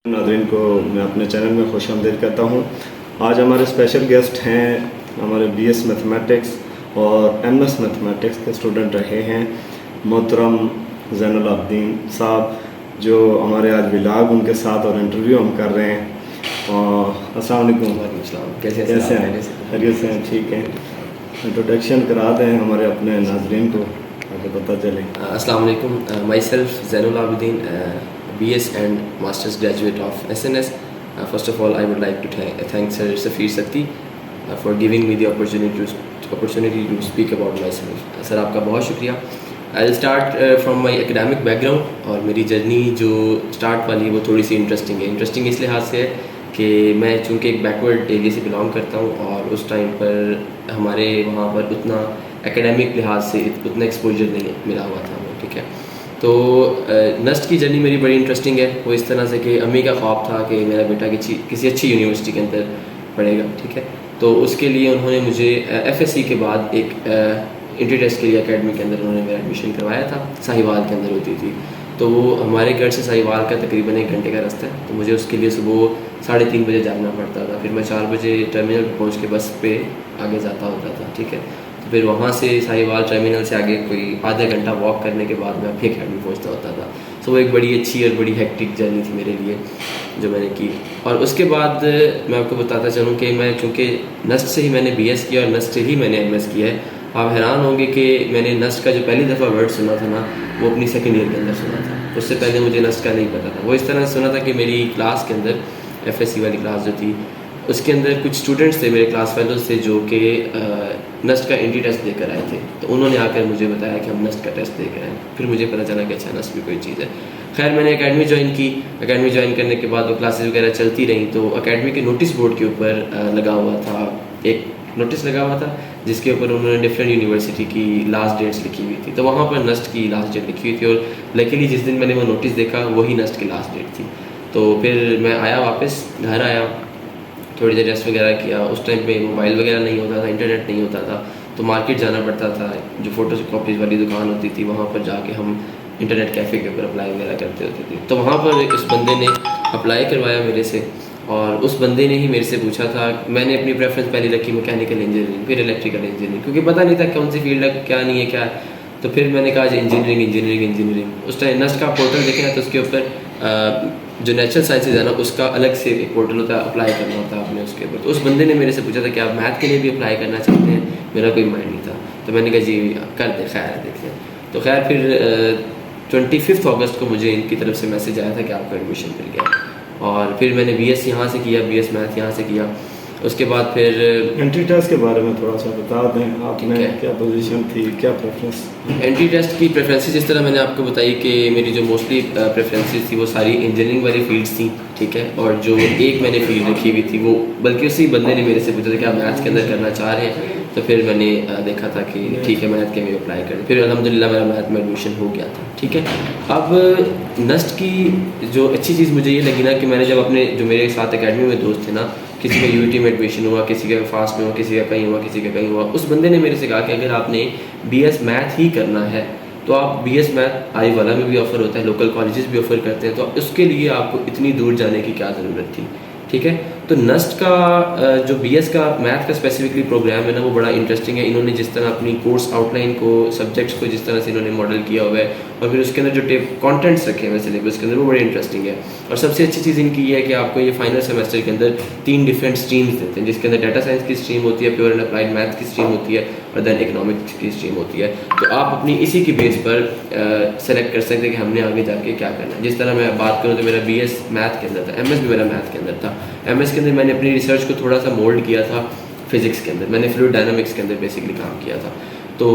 नाज़रीन को मैं अपने चैनल में खुशामदीद करता हूँ। आज हमारे स्पेशल गेस्ट हैं हमारे बीएस मैथमेटिक्स और एमएस मैथमेटिक्स के स्टूडेंट रहे हैं मोहतरम ज़ैनुल आबिदीन साहब, जो हमारे आज व्लॉग उनके साथ और इंटरव्यू हम कर रहे हैं। और अस्सलाम वालेकुम, कैसे हैं? खैरियत से हैं? ठीक है। इंट्रोडक्शन करा दें हमारे अपने नाज़रीन को ताकि पता चले। अस्सलाम वालेकुम, my self Zainul Abidin, BS and Masters graduate of SNS. First of all, I would like to thank Sir Safir Satti for giving me the opportunity to speak about myself. Sir आपका बहुत शुक्रिया। I'll start from my academic background। और मेरी journey जो start वाली है वो थोड़ी सी इंटरेस्टिंग है। इंटरेस्टिंग इस लिहाज से है कि मैं चूँकि एक बैकवर्ड एरिया से बिलोंग करता हूँ और उस टाइम पर हमारे वहाँ पर उतना एकेडमिक लिहाज से उतना एक्सपोजर नहीं मिला हुआ था हमें, ठीक है। तो नस्ट की जर्नी मेरी बड़ी इंटरेस्टिंग है। वो इस तरह से कि अम्मी का ख्वाब था कि मेरा बेटा किसी अच्छी यूनिवर्सिटी के अंदर पढ़ेगा, ठीक है। तो उसके लिए उन्होंने मुझे FSC के बाद एक इंट्री टेस्ट के लिए एकेडमी के अंदर उन्होंने मेरा एडमिशन करवाया था। साहिवाल के अंदर होती थी, तो वो हमारे घर से साहिवाल का तकरीबन 1 घंटे का रास्ता है। तो मुझे उसके लिए सुबह 3:30 बजे जाना पड़ता था। फिर मैं 4 बजे टर्मिनल पर पहुँच के बस पे आगे जाता होता था, ठीक है। तो फिर वहाँ से साहिवाल टर्मिनल से आगे कोई आधा घंटा वॉक करने के बाद मैं फिर अकेडमी पहुँचता होता था। तो वो एक बड़ी अच्छी और बड़ी हेक्टिक जर्नी थी मेरे लिए जो मैंने की। और उसके बाद मैं आपको बताता चलूँ कि मैं चूँकि नस्ट से ही मैंने BS किया और नस्ट से ही मैंने MS किया है। आप हैरान होंगे कि मैंने नस्ट का जो पहली दफ़ा वर्ड सुना था ना, वो अपनी सेकेंड ईयर के अंदर सुना था। उससे पहले मुझे नस्ट का नहीं पता था। वो इस तरह सुना था कि मेरी क्लास के अंदर FSC वाली क्लास जो थी उसके अंदर कुछ स्टूडेंट्स थे, मेरे क्लास फेलोज थे, जो कि नस्ट का एंट्री टेस्ट देकर आए थे। तो उन्होंने आकर मुझे बताया कि हम नस्ट का टेस्ट देकर आए। फिर मुझे पता चला कि अच्छा नस्ट भी कोई चीज़ है। खैर मैंने एकेडमी ज्वाइन की। एकेडमी ज्वाइन करने के बाद वो क्लासेस वगैरह चलती रहीं। तो एकेडमी के नोटिस बोर्ड के ऊपर लगा हुआ था, एक नोटिस लगा हुआ था जिसके ऊपर उन्होंने डिफरेंट यूनिवर्सिटी की लास्ट डेट्स लिखी हुई थी। तो वहाँ पर नस्ट की लास्ट डेट लिखी हुई थी और लकीली जिस दिन मैंने वो नोटिस देखा वही नस्ट की लास्ट डेट थी। तो फिर मैं आया, वापस घर आया, थोड़ी देर रेस्ट वगैरह किया। उस टाइम पे मोबाइल वगैरह नहीं होता था, इंटरनेट नहीं होता था, तो मार्केट जाना पड़ता था। जो फ़ोटो कॉपीज़ वाली दुकान होती थी वहाँ पर जाके हम इंटरनेट कैफ़े के ऊपर अप्लाई वगैरह करते होते थे। तो वहाँ पर उस बंदे ने अप्लाई करवाया मेरे से और उस बंदे ने ही मेरे से पूछा था। मैंने अपनी प्रेफरेंस पहले रखी मैकेनिकल इंजीनियरिंग, फिर इलेक्ट्रिकल इंजीनियरिंग, क्योंकि पता नहीं था कौन सी फील्ड है, क्या नहीं है, क्या है। तो फिर मैंने कहा इंजीनियरिंग। उस टाइम नस्ट का पोर्टल देखें तो उसके ऊपर जो नेचुरल साइंसेज है ना, उसका अलग से एक पोर्टल होता है, अप्लाई करना होता है आपने उसके ऊपर। तो उस बंदे ने मेरे से पूछा था कि आप मैथ के लिए भी अप्लाई करना चाहते हैं। मेरा कोई माइंड नहीं था, तो मैंने कहा जी कर दे, खैर देखते हैं। तो खैर फिर 25 अगस्त को मुझे इनकी तरफ से मैसेज आया था कि आपका एडमिशन मिल गया। और फिर मैंने BS यहाँ से किया, BS मैथ यहाँ से किया। उसके बाद फिर एंट्री टेस्ट के बारे में थोड़ा सा बता दें, आपने क्या पोजीशन थी, क्या प्रेफरेंस? एंट्री टेस्ट की प्रेफरेंसेस इस तरह मैंने आपको बताई कि मेरी जो मोस्टली प्रेफरेंसेस थी वो सारी इंजीनियरिंग वाली फील्ड्स थी, ठीक है। और जो एक मैंने फील्ड रखी हुई थी वो, बल्कि उसी बंदे ने मेरे से पूछा था कि आप मैथ्स के अंदर करना चाह रहे हैं। तो फिर मैंने देखा था कि ठीक है मैथ के में अप्लाई कर। फिर अल्हम्दुलिल्लाह मेरा मैथ में एडमिशन हो गया था, ठीक है। अब नस्ट की जो अच्छी चीज़ मुझे ये लगी ना कि मैंने जब अपने जो मेरे साथ एकेडमी में दोस्त थे ना, किसी का UT में एडमिशन हुआ, किसी का फास्ट में हुआ, किसी का कहीं हुआ, किसी का कहीं हुआ, उस बंदे ने मेरे से कहा कि अगर आपने BS मैथ ही करना है तो आप BS मैथ आई वाला में भी ऑफ़र होता है, लोकल कॉलेजेस भी ऑफ़र करते हैं, तो उसके लिए आपको इतनी दूर जाने की क्या ज़रूरत थी, ठीक है। तो नस्ट का जो BS का मैथ का स्पेसिफिकली प्रोग्राम है ना, वो बड़ा इंटरेस्टिंग है। इन्होंने जिस तरह अपनी कोर्स आउटलाइन को, सब्जेक्ट्स को जिस तरह से इन्होंने मॉडल किया हुआ है और फिर उसके अंदर जो कंटेंट्स रखे हुए सिलेबस के अंदर, वो बड़े इंटरेस्टिंग है। और सबसे अच्छी चीज़ इनकी ये है कि आपको ये फाइनल सेमेस्टर के अंदर 3 डिफरेंट स्ट्रीम्स देते हैं, जिसके अंदर डाटा साइंस की स्ट्रीम होती है, प्योर एंड अप्लाइड मैथ की स्ट्रीम होती है और देन इकोनॉमिक्स की स्ट्रीम होती है। तो आप अपनी इसी की बेस पर सेलेक्ट कर सकते हैं कि हमने आगे जाके क्या करना है। जिस तरह मैं बात करूँ तो मेरा BS मैथ के अंदर था, MS भी मेरा मैथ के अंदर था। MS के अंदर मैंने अपनी रिसर्च को थोड़ा सा मोल्ड किया था फिज़िक्स के अंदर, मैंने फ्लूइड डायनामिक्स के अंदर बेसिकली काम किया था। तो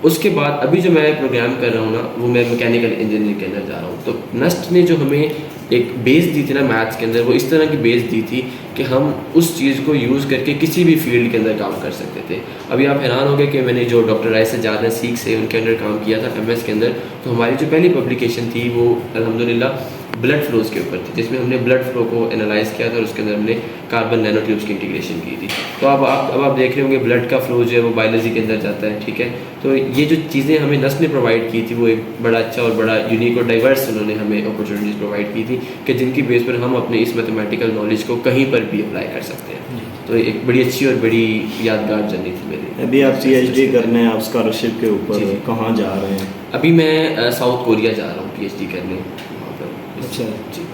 उसके बाद अभी जो मैं प्रोग्राम कर रहा हूँ ना, वो मैं मैकेनिकल इंजीनियरिंग के अंदर जा रहा हूँ। तो नस्ट ने जो हमें एक बेस दी थी ना मैथ्स के अंदर, वो इस तरह की बेस दी थी कि हम उस चीज़ को यूज़ करके किसी भी फील्ड के अंदर काम कर सकते थे। अभी आप हैरान हो गए कि मैंने जो डॉक्टर राय सज्जाद हैं सीख से उनके अंदर काम किया था MS के अंदर। तो हमारी जो पहली पब्लिकेशन थी वो अल्हम्दुलिल्लाह ब्लड फ्लोज के ऊपर थी, जिसमें हमने ब्लड फ्लो को एनालाइज किया था और उसके अंदर हमने कार्बन नैनो ट्यूब्स की इंटीग्रेशन की थी। तो अब आप देख रहे होंगे ब्लड का फ्लो जो है वो बायोलॉजी के अंदर जाता है, ठीक है। तो ये जो चीज़ें हमें नस्ल ने प्रोवाइड की थी वो एक बड़ा अच्छा और बड़ा यूनिक और डाइवर्स उन्होंने हमें अपॉर्चुनिटीज़ प्रोवाइड की थी कि जिनकी बेस पर हम अपने इस मैथमेटिकल नॉलेज को कहीं पर भी अप्लाई कर सकते हैं। तो एक बड़ी अच्छी और बड़ी यादगार जर्नी थी मेरी। अभी आप PhD करने आप स्कॉलरशिप के ऊपर कहाँ जा रहे हैं? अभी मैं साउथ कोरिया जा रहा हूँ PhD करने वहाँ पर। अच्छा जी।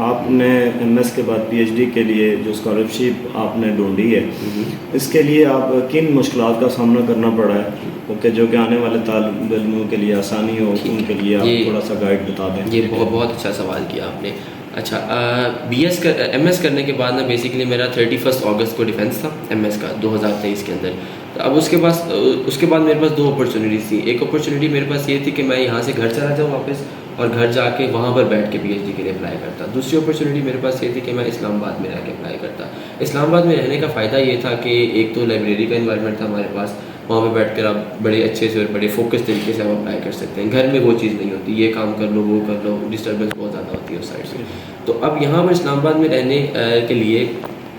आपने MS के बाद PhD के लिए जो स्कॉलरशिप आपने ढूंढी है, इसके लिए आप किन मुश्किलात का सामना करना पड़ा है ओके, जो कि आने वाले तालिब इल्मों के लिए आसानी हो, उनके लिए आप थोड़ा सा गाइड बता दें। ये बहुत अच्छा सवाल किया आपने। अच्छा, MS करने के बाद ना बेसिकली मेरा 31 अगस्त को डिफेंस था MS का 2023 के अंदर। तो अब उसके बाद मेरे पास दो अपॉर्चुनिटीज़ थी। एक अपॉर्चुनिटी मेरे पास ये थी कि मैं यहाँ से घर चला जाऊँ वापस और घर जाके वहाँ पर बैठ के PhD के लिए अप्लाई करता। दूसरी अपॉर्चुनिटी मेरे पास ये थी कि मैं इस्लामाबाद में रह के अप्लाई करता। इस्लामाबाद में रहने का फ़ायदा ये था कि एक तो लाइब्रेरी का इन्वायरमेंट था हमारे पास, वहाँ पे बैठकर आप बड़े अच्छे से और बड़े फोकस तरीके से आप अप्लाई कर सकते हैं। घर में वो चीज़ नहीं होती, ये काम कर लो वो कर लो, डिस्टर्बेंस बहुत ज़्यादा होती है उस साइड से। तो अब यहाँ पर इस्लामाबाद में रहने के लिए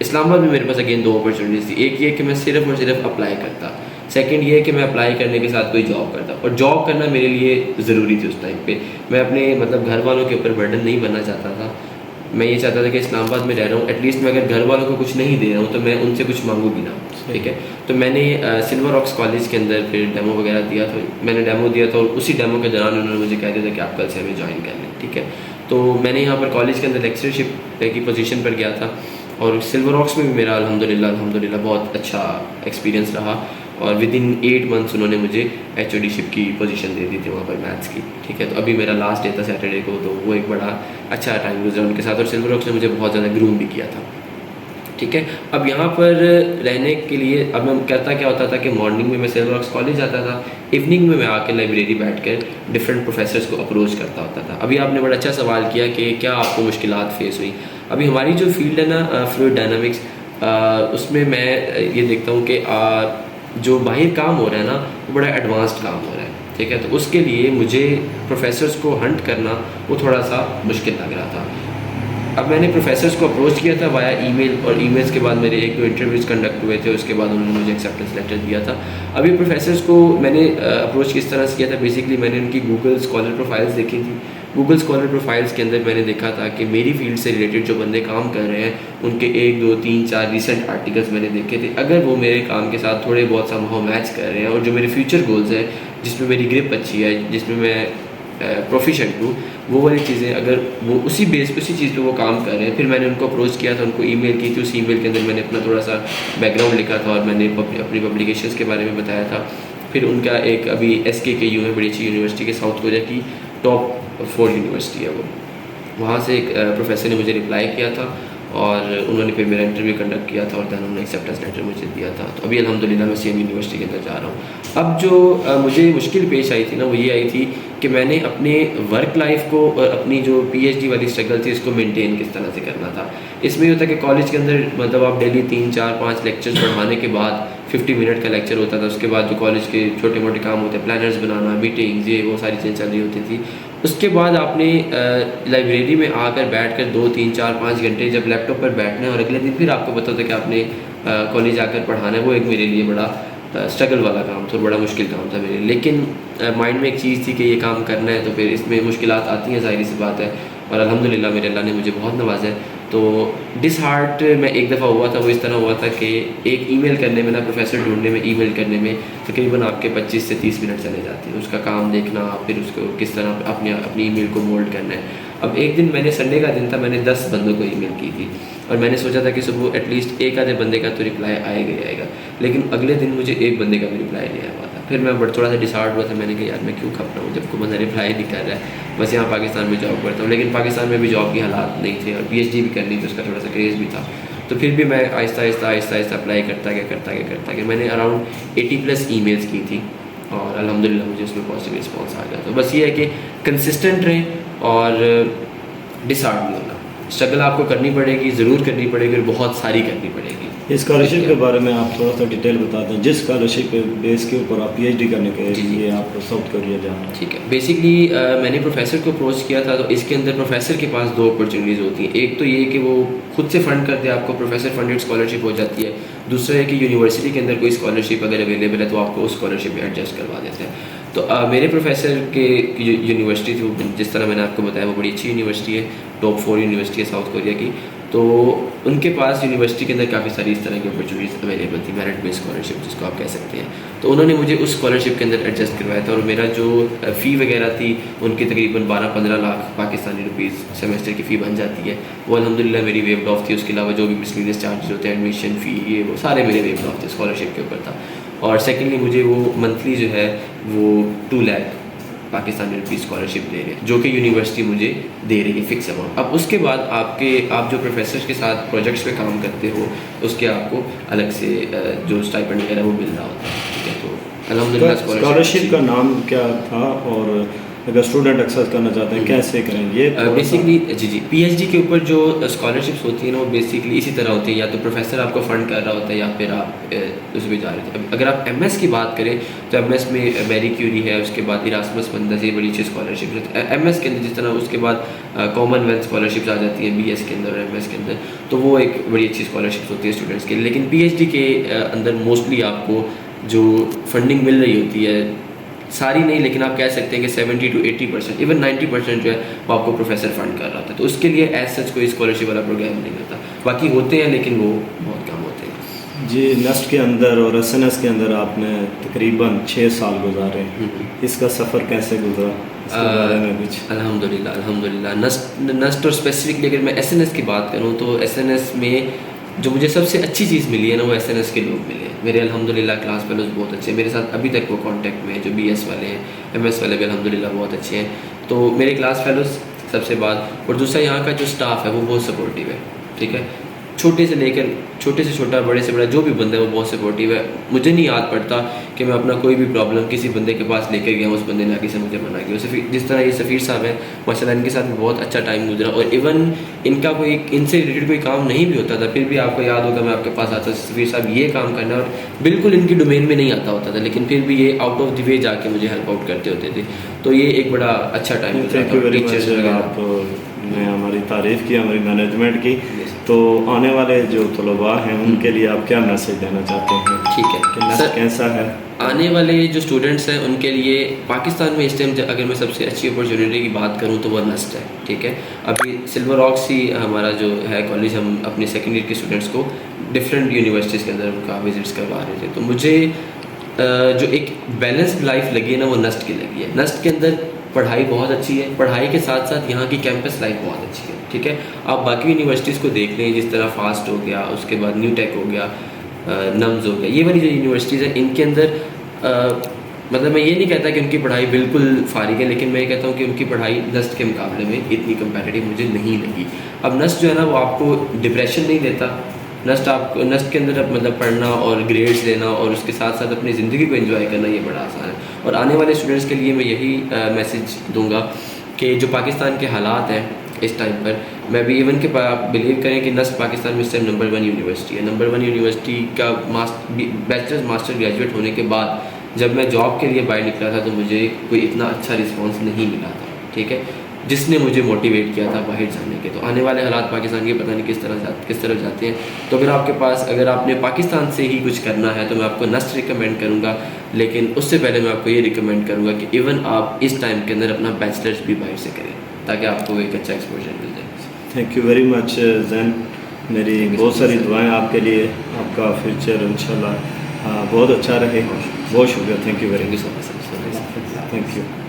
इस्लामाबाद में मेरे पास अगेन दो अपॉर्चुनिटीज़ थी। एक ये कि मैं सिर्फ और सिर्फ अप्लाई करता, सेकंड ये कि मैं अप्लाई करने के साथ कोई जॉब करता। और जॉब करना मेरे लिए ज़रूरी थी उस टाइम पे। मैं अपने मतलब घर वालों के ऊपर बर्डन नहीं बनना चाहता था। मैं ये चाहता था कि इस्लामाबाद में रह रहा हूँ, एटलीस्ट मैं अगर घर वालों को कुछ नहीं दे रहा हूँ तो मैं उनसे कुछ मांगू भी ना, ठीक है। तो मैंने सिल्वर रॉक्स कॉलेज के अंदर फिर डेमो वगैरह दिया था। मैंने डेमो दिया था और उसी डेमो के दौरान उन्होंने मुझे कह दिया था कि आप कल से हमें ज्वाइन कर लें, ठीक है। तो मैंने यहाँ पर कॉलेज के अंदर लेक्चरशिप की पोजीशन पर गया था और सिल्वर रॉक्स में भी मेरा अल्हम्दुलिल्लाह बहुत अच्छा एक्सपीरियंस रहा। और विद इन 8 मंथ्स उन्होंने मुझे HOD-शिप की पोजीशन दे दी थी वहाँ पर मैथ्स की, ठीक है। तो अभी मेरा लास्ट डे था सैटरडे को, तो वो एक बड़ा अच्छा टाइम गुजरा उनके साथ और सिल्वर रॉक्स ने मुझे बहुत ज़्यादा ग्रूम भी किया था, ठीक है। अब यहाँ पर रहने के लिए अब मैं करता क्या होता था कि मॉर्निंग में मैं सिल्वर रॉक्स कॉलेज जाता था, इवनिंग में मैं आके लाइब्रेरी बैठ कर डिफरेंट प्रोफेसर्स को अप्रोच करता होता था। अभी आपने बड़ा अच्छा सवाल किया कि क्या आपको मुश्किलात फेस हुई। अभी हमारी जो फील्ड है ना फ्लूइड डायनामिक्स, उसमें मैं ये देखता हूँ कि जो बाहर काम हो रहा है ना वो बड़ा एडवांस्ड काम हो रहा है, ठीक है। तो उसके लिए मुझे प्रोफेसर्स को हंट करना वो थोड़ा सा मुश्किल लग रहा था। अब मैंने प्रोफेसर्स को अप्रोच किया था वाया ईमेल और ईमेल्स के बाद मेरे 1-2 इंटरव्यूज़ कंडक्ट हुए थे, उसके बाद उन्होंने मुझे एक्सेप्टेंस लेटर दिया था। अभी प्रोफेसर्स को मैंने अप्रोच किस तरह से किया था, बेसिकली मैंने उनकी गूगल स्कॉलर प्रोफाइल्स देखी थी। गूगल स्कॉलर प्रोफाइल्स के अंदर मैंने देखा था कि मेरी फील्ड से रिलेटेड जो बंदे काम कर रहे हैं उनके 1, 2, 3, 4 रिसेंट आर्टिकल्स मैंने देखे थे। अगर वो मेरे काम के साथ थोड़े बहुत समहाउ मैच कर रहे हैं और जो मेरे फ्यूचर गोल्स हैं जिसमें मेरी ग्रिप अच्छी है, जिसमें मैं प्रोफिशेंट हूँ, वो वाली चीज़ें अगर वो उसी चीज़ पे वो काम कर रहे हैं, फिर मैंने उनको अप्रोच किया था, उनको ईमेल की थी। उस ईमेल के अंदर मैंने अपना थोड़ा सा बैकग्राउंड लिखा था और मैंने अपनी पब्लिकेशंस के बारे में बताया था। फिर उनका एक अभी SKKU है, बड़ी अच्छी यूनिवर्सिटी के साउथ कोरिया की टॉप 4 यूनिवर्सिटी है वो, वहाँ से एक प्रोफेसर ने मुझे रिप्लाई किया था और उन्होंने फिर मेरा इंटरव्यू कंडक्ट किया था और दैन उन्होंने एक्सेप्टेंस लेटर मुझे दिया था। तो अभी अल्हम्दुलिल्लाह मैं सेम यूनिवर्सिटी के अंदर जा रहा हूँ। अब जो मुझे मुश्किल पेश आई थी ना वो ये आई थी कि मैंने अपने वर्क लाइफ को और अपनी जो PhD वाली स्ट्रगल थी इसको मेंटेन किस तरह से करना था। इसमें ये होता है कि कॉलेज के अंदर मतलब आप डेली 3, 4, 5 लेक्चर्स पढ़ाने के बाद 50 मिनट का लेक्चर होता था। उसके बाद जो कॉलेज के छोटे मोटे काम होते हैं, प्लानर्स बनाना, मीटिंग्स, ये वो सारी चीज़ें चल रही होती थी। उसके बाद आपने लाइब्रेरी में आकर बैठकर 2, 3, 4, 5 घंटे जब लैपटॉप पर बैठना है और अगले दिन फिर आपको पता होता है कि आपने कॉलेज आकर पढ़ाना है, वो एक मेरे लिए बड़ा स्ट्रगल वाला काम था, बड़ा मुश्किल काम था मेरे लिए। लेकिन माइंड में एक चीज़ थी कि ये काम करना है, तो फिर इसमें मुश्किलात आती हैं, ज़ाहिर सी बात है। और अल्हम्दुलिल्लाह मेरे अल्लाह ने मुझे बहुत नवाजा है। तो डिसहार्ट मैं एक दफ़ा हुआ था, वो इस तरह हुआ था कि एक ईमेल करने में ना, प्रोफेसर ढूंढने में, ईमेल करने में तकरीबन आपके 25 से 30 मिनट चले जाते हैं। उसका काम देखना, फिर उसको किस तरह अपनी ईमेल को मोल्ड करना है। अब एक दिन मैंने संडे का दिन था, मैंने 10 बंदों को ईमेल की थी और मैंने सोचा था कि सुबह एटलीस्ट एक आधे बंदे का तो रिप्लाई आएगा ही आएगा। लेकिन अगले दिन मुझे एक बंदे का भी रिप्लाई नहीं आया हुआ था। फिर मैं थोड़ा सा डिसहार्ट हुआ था। मैंने कहा यार मैं क्यों खप रहा हूँ जब कोई बंदा रिप्लाई नहीं कर रहा है। बस यहाँ पाकिस्तान में जॉब करता हूँ, लेकिन पाकिस्तान में भी जॉब की हालात नहीं थे और PhD भी करनी थी, उसका थोड़ा सा क्रेज़ भी था। तो फिर भी मैं आहिस्ता आहिस्ता अप्लाई करता गया। मैंने अराउंड 80+ ईमेल्स की थी और अल्हम्दुलिल्लाह मुझे उसमें पॉजिटिव रिस्पॉन्स आ गया। तो बस ये है कि कंसिस्टेंट रहें और डिसहार्ट नहीं होना, स्ट्रगल आपको करनी पड़ेगी, ज़रूर करनी पड़ेगी और बहुत सारी करनी पड़ेगी। इस स्कॉलरशिप के बारे में आप थोड़ा सा डिटेल बता दें, जिस स्कॉलरशिप के बेस के ऊपर आप PhD करने के लिए आप साउथ कोरिया जा रहे हैं। ठीक है, बेसिकली मैंने प्रोफेसर को अप्रोच किया था, तो इसके अंदर प्रोफेसर के पास 2 अपॉर्चुनिटीज़ होती हैं। एक तो ये कि वो खुद से फ़ंड कर दे आपको, प्रोफेसर फंडेड स्कॉलरशिप हो जाती है। दूसरा है कि यूनिवर्सिटी के अंदर कोई स्कॉलरशिप अगर अवेलेबल है तो आपको उस स्कॉलरशिप में एडजस्ट करवा देते हैं। तो मेरे प्रोफेसर के यूनिवर्सिटी थी, जिस तरह मैंने आपको बताया, वो बड़ी अच्छी यूनिवर्सिटी है, टॉप 4 यूनिवर्सिटी है साउथ कोरिया की। तो उनके पास यूनिवर्सिटी के अंदर काफ़ी सारी इस तरह की अपॉर्चुनिटीज़ अवेलेबल थी, मेरिट बेस्ड स्कॉलरशिप जिसको आप कह सकते हैं। तो उन्होंने मुझे उस स्कॉलरशिप के अंदर एडजस्ट करवाया था, और मेरा जो फ़ी वगैरह थी उनकी तकरीबन 12-15 लाख पाकिस्तानी रुपीज़ सेमेस्टर की फ़ी बन जाती है। वो अल्हम्दुलिल्लाह मेरी वेव्ड ऑफ थी। उसके अलावा जो भी मिसलेनियस चार्जेस होते हैं, एडमिशन फ़ी, ये वो सारे मेरे वेव्ड ऑफ थे, स्कॉलरशिप के ऊपर था। और सेकेंडली मुझे वो मंथली जो है वो 2 लाख पाकिस्तानी रुपीज़ स्कॉलरशिप दे रहे हैं, जो कि यूनिवर्सिटी मुझे दे रही है फिक्स अमाउंट। अब उसके बाद आप जो प्रोफेसर्स के साथ प्रोजेक्ट्स पे काम करते हो, उसके आपको अलग से जो स्टाइपेंड वगैरह वो मिल रहा होता है। ठीक है, तो अल्हम्दुलिल्लाह स्कॉलरशिप का नाम क्या था, और अगर स्टूडेंट एक्सेस करना चाहते हैं कैसे करें ये? बेसिकली जी PhD के ऊपर जो स्कॉलरशिप्स होती हैं ना, वो बेसिकली इसी तरह होती है, या तो प्रोफेसर आपको फ़ंड कर रहा होता है या फिर आप उसमें जा रहे थे। अगर आप MS की बात करें तो MS में मैरी क्यूरी है, उसके बाद इरास्मस फंड से बड़ी अच्छी स्कॉलरशिप है MS के अंदर। जिस तरह उसके बाद कॉमनवेल्थ स्कॉलरशिप्स आ जाती हैं BS के अंदर और MS के अंदर, तो वो एक बड़ी अच्छी स्कॉलरशिप होती है स्टूडेंट्स के लिए। लेकिन PhD के अंदर मोस्टली आपको जो फंडिंग मिल रही होती है, सारी नहीं, लेकिन आप कह सकते हैं कि 70 to 80%, इवन 90% जो है वो आपको प्रोफेसर फंड कर रहा होता है। तो उसके लिए एज सच कोई स्कॉलरशिप वाला प्रोग्राम नहीं होता। बाकी होते हैं लेकिन वो बहुत कम होते हैं। जी, नस्ट के अंदर और SNS के अंदर आपने तकरीबन 6 साल गुजारे, इसका सफ़र कैसे गुजरा, इसके बारे में कुछ? अल्हम्दुलिल्लाह नस्ट और स्पेसिफिकली अगर मैं SNS की बात करूँ तो SNS में जो मुझे सबसे अच्छी चीज़ मिली है ना, वो SNS के लोग मिले हैं। मेरे अल्हम्दुलिल्लाह क्लास फेलोज़ बहुत अच्छे हैं, मेरे साथ अभी तक वो कांटेक्ट में हैं। जो BS वाले हैं, MS वाले भी अल्हम्दुलिल्लाह बहुत अच्छे हैं। तो मेरे क्लास फेलोज़ सबसे बात, और दूसरा यहाँ का जो स्टाफ है वो बहुत सपोर्टिव है। ठीक है, छोटे से छोटा, बड़े से बड़ा जो भी बंदा है वो बहुत सपोर्टिव है। मुझे नहीं याद पड़ता कि मैं अपना कोई भी प्रॉब्लम किसी बंदे के पास लेकर गया, उस बंदे ने आगे से मुझे मना किया। जिस तरह ये सफ़ीर साहब हैं माशाल्लाह, इनके साथ बहुत अच्छा टाइम गुजरा, और इवन इनका इनसे रिलेटेड कोई काम नहीं भी होता था, फिर भी आपको याद होगा मैं आपके पास आता था, सफ़ीर साहब ये काम करना, और बिल्कुल इनकी डोमेन में नहीं आता होता था, लेकिन फिर भी ये आउट ऑफ द वे जाके मुझे हेल्प आउट करते होते थे। तो ये एक बड़ा अच्छा टाइम गुजरा। थैंक यू वेरी मच, आपने हमारी तारीफ़ की, हमारी मैनेजमेंट की। तो आने वाले जो तलबा हैं उनके लिए आप क्या मैसेज देना चाहते हैं? ठीक है कि नस्ट कैसा है? आने वाले जो स्टूडेंट्स हैं उनके लिए पाकिस्तान में इस टाइम अगर मैं सबसे अच्छी अपॉर्चुनिटी की बात करूं तो वो नस्ट है। ठीक है, अभी सिल्वर रॉक्स ही हमारा जो है कॉलेज, हम अपने सेकेंड ईयर के स्टूडेंट्स को डिफरेंट यूनिवर्सिटीज़ के अंदर उनका विजिट्स करवा रहे थे। तो मुझे जो एक बैलेंस्ड लाइफ लगी है ना, वो नस्ट की लगी है। नस्ट के अंदर पढ़ाई बहुत अच्छी है, पढ़ाई के साथ साथ यहाँ की कैंपस लाइफ बहुत अच्छी है। ठीक है, आप बाकी यूनिवर्सिटीज़ को देख लें, जिस तरह फास्ट हो गया, उसके बाद न्यू टेक हो गया, नम्स हो गया, ये वाली जो यूनिवर्सिटीज़ हैं इनके अंदर मतलब मैं ये नहीं कहता कि उनकी पढ़ाई बिल्कुल फारिग है, लेकिन मैं ये कहता हूँ कि उनकी पढ़ाई नस्ट के मुकाबले में इतनी कंपेटिटिव मुझे नहीं लगी। अब नस्ट जो है ना वो आपको डिप्रेशन नहीं देता। नस्ट के अंदर मतलब पढ़ना और ग्रेड्स लेना और उसके साथ साथ अपनी ज़िंदगी को एंजॉय करना ये बड़ा आसान है। और आने वाले स्टूडेंट्स के लिए मैं यही मैसेज दूंगा कि जो पाकिस्तान के हालात हैं इस टाइम पर, मैं भी इवन के आप बिलीव करें कि नस्ट पाकिस्तान में इस टाइम नंबर 1 यूनिवर्सिटी है। नंबर 1 यूनिवर्सिटी का बैचलर्स मास्टर ग्रेजुएट होने के बाद जब मैं जॉब के लिए बाहर निकला था तो मुझे कोई इतना अच्छा रिस्पॉन्स नहीं मिला था। ठीक है, जिसने मुझे मोटिवेट किया था बाहर जाने के। तो आने वाले हालात पाकिस्तान के पता नहीं किस तरह जाते हैं। तो अगर आपने पाकिस्तान से ही कुछ करना है तो मैं आपको नस्ट रिकमेंड करूँगा, लेकिन उससे पहले मैं आपको ये रिकमेंड करूँगा कि इवन आप इस टाइम के अंदर अपना बैचलर्स भी बाहर से करें ताकि आपको एक अच्छा एक्सपोजर मिल जाए। Thank you very much Jain, मेरी बहुत सारी दुआएं आपके लिए, आपका फ्यूचर इंशाल्लाह बहुत अच्छा रहे। बहुत शुक्रिया, thank you very much, thank you.